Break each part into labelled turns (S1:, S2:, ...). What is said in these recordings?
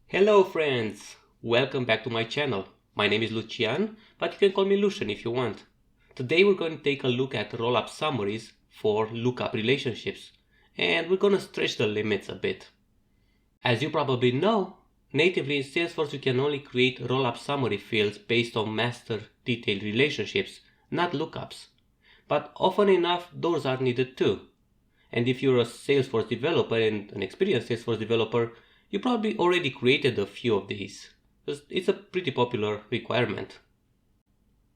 S1: Hello friends! Welcome back to my channel. My name is Lucian, but you can call me Lucian if you want. Today we're going to take a look at roll-up summaries for lookup relationships, and we're going to stretch the limits a bit. As you probably know, natively in Salesforce you can only create roll-up summary fields based on master detailed relationships, not lookups. But often enough those are needed too. And if you're a Salesforce developer and an experienced Salesforce developer, you probably already created a few of these. It's a pretty popular requirement.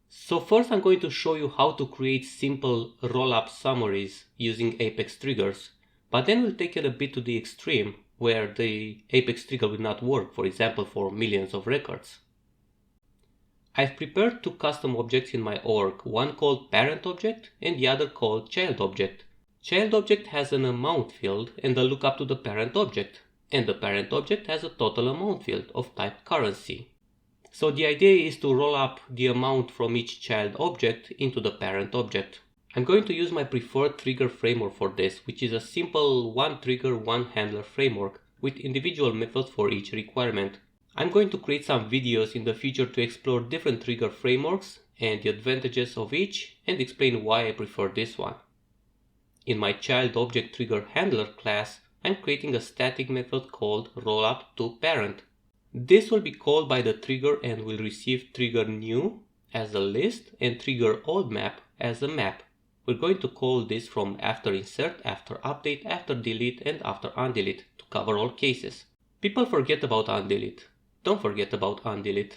S1: So first I'm going to show you how to create simple roll-up summaries using Apex triggers, but then we'll take it a bit to the extreme where the Apex trigger will not work, for example for millions of records. I've prepared two custom objects in my org, one called parent object and the other called child object. Child object has an amount field and a lookup to the parent object, and the parent object has a total amount field of type currency. So the idea is to roll up the amount from each child object into the parent object. I'm going to use my preferred trigger framework for this, which is a simple one trigger, one handler framework with individual methods for each requirement. I'm going to create some videos in the future to explore different trigger frameworks and the advantages of each and explain why I prefer this one. In my child object trigger handler class, I'm creating a static method called rollup2parent. This will be called by the trigger and will receive trigger new as a list and trigger old map as a map. We're going to call this from after insert, after update, after delete, and after undelete to cover all cases. People forget about undelete. Don't forget about undelete.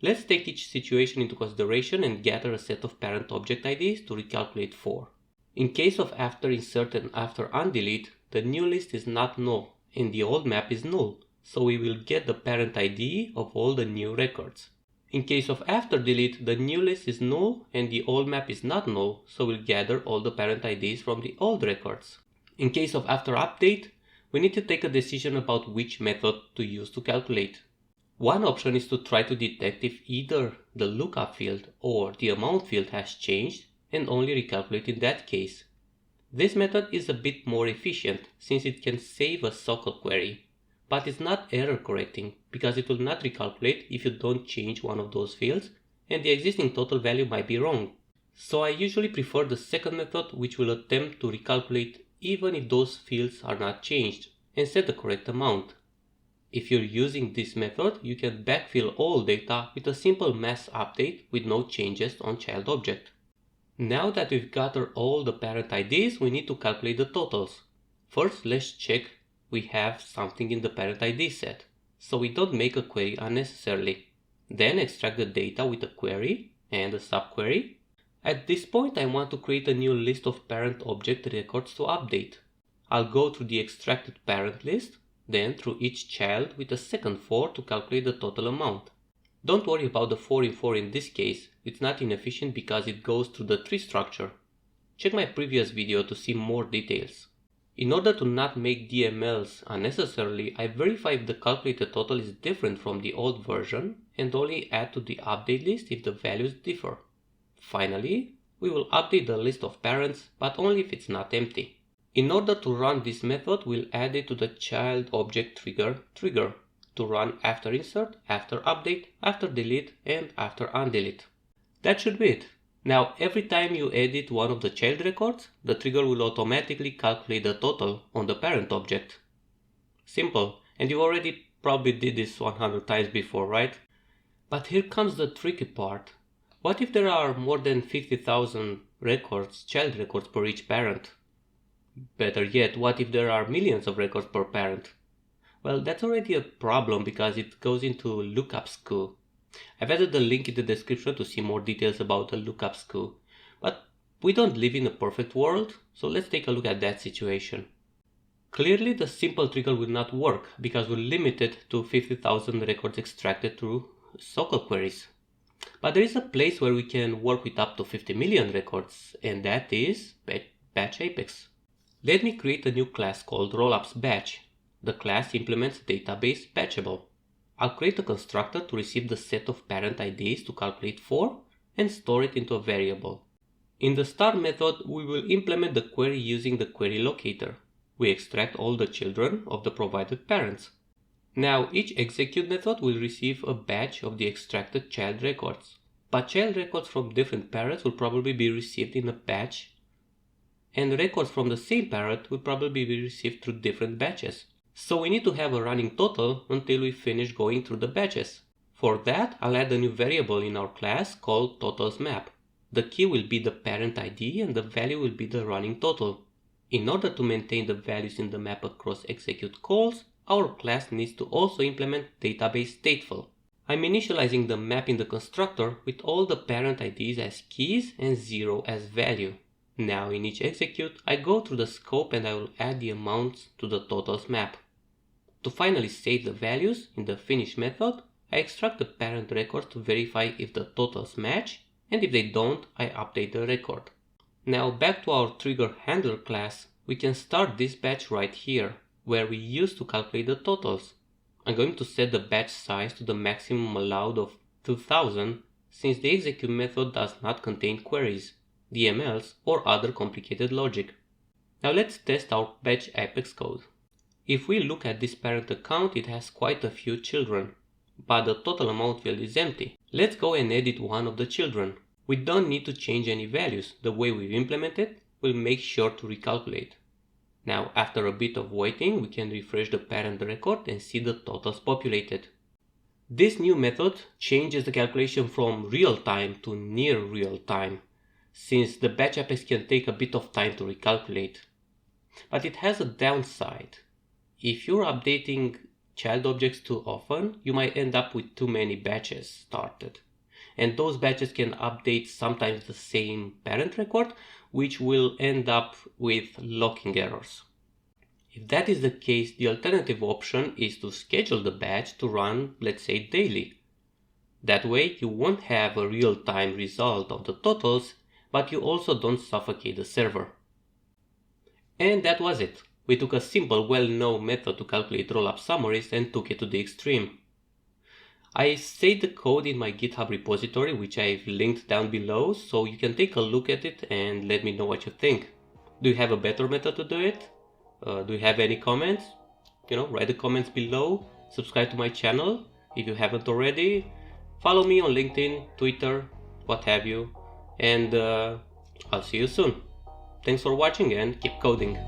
S1: Let's take each situation into consideration and gather a set of parent object IDs to recalculate for. In case of after insert and after undelete, the new list is not null and the old map is null, so we will get the parent ID of all the new records. In case of after delete, the new list is null and the old map is not null, so we'll gather all the parent IDs from the old records. In case of after update, we need to take a decision about which method to use to calculate. One option is to try to detect if either the lookup field or the amount field has changed and only recalculate in that case. This method is a bit more efficient since it can save a SOCL query, but it's not error correcting because it will not recalculate if you don't change one of those fields and the existing total value might be wrong. So I usually prefer the second method, which will attempt to recalculate even if those fields are not changed and set the correct amount. If you're using this method, you can backfill all data with a simple mass update with no changes on child object. Now that we've gathered all the parent IDs, we need to calculate the totals. First, let's check we have something in the parent ID set, so we don't make a query unnecessarily. Then extract the data with a query and a subquery. At this point, I want to create a new list of parent object records to update. I'll go through the extracted parent list, then through each child with a second for to calculate the total amount. Don't worry about the 4 in 4 in this case, it's not inefficient because it goes through the tree structure. Check my previous video to see more details. In order to not make DMLs unnecessarily, I verify if the calculated total is different from the old version and only add to the update list if the values differ. Finally, we will update the list of parents, but only if it's not empty. In order to run this method, we'll add it to the child object trigger to run after insert, after update, after delete, and after undelete. That should be it. Now every time you edit one of the child records, the trigger will automatically calculate the total on the parent object. Simple, and you already probably did this 100 times before, right? But here comes the tricky part. What if there are more than 50,000 records, child records per each parent? Better yet, what if there are millions of records per parent? Well, that's already a problem because it goes into lookup SKU. I've added a link in the description to see more details about the lookup SKU. But we don't live in a perfect world, so let's take a look at that situation. Clearly the simple trigger will not work because we're limited to 50,000 records extracted through SOCL queries. But there is a place where we can work with up to 50 million records, and that is Batch Apex. Let me create a new class called RollupsBatch. The class implements database batchable. I'll create a constructor to receive the set of parent IDs to calculate for and store it into a variable. In the start method, we will implement the query using the query locator. We extract all the children of the provided parents. Now each execute method will receive a batch of the extracted child records. But child records from different parents will probably be received in a batch, and records from the same parent will probably be received through different batches. So we need to have a running total until we finish going through the batches. For that, I'll add a new variable in our class called totalsMap. The key will be the parent ID and the value will be the running total. In order to maintain the values in the map across execute calls, our class needs to also implement database stateful. I'm initializing the map in the constructor with all the parent IDs as keys and 0 as value. Now in each execute, I go through the scope and I will add the amounts to the totalsMap. To finally save the values in the finish method, I extract the parent record to verify if the totals match, and if they don't, I update the record. Now back to our trigger handler class, we can start this batch right here, where we used to calculate the totals. I'm going to set the batch size to the maximum allowed of 2000, since the execute method does not contain queries, DMLs, or other complicated logic. Now let's test our batch Apex code. If we look at this parent account, it has quite a few children, but the total amount field is empty. Let's go and edit one of the children. We don't need to change any values. The way we've implemented will make sure to recalculate. Now after a bit of waiting, we can refresh the parent record and see the totals populated. This new method changes the calculation from real time to near real time, since the batch Apex can take a bit of time to recalculate. But it has a downside. If you're updating child objects too often, you might end up with too many batches started. And those batches can update sometimes the same parent record, which will end up with locking errors. If that is the case, the alternative option is to schedule the batch to run, let's say, daily. That way you won't have a real-time result of the totals, but you also don't suffocate the server. And that was it. We took a simple, well-known method to calculate rollup summaries and took it to the extreme. I saved the code in my GitHub repository, which I've linked down below, so you can take a look at it and let me know what you think. Do you have a better method to do it? Do you have any comments? Write the comments below. Subscribe to my channel if you haven't already. Follow me on LinkedIn, Twitter, what have you. And I'll see you soon. Thanks for watching and keep coding.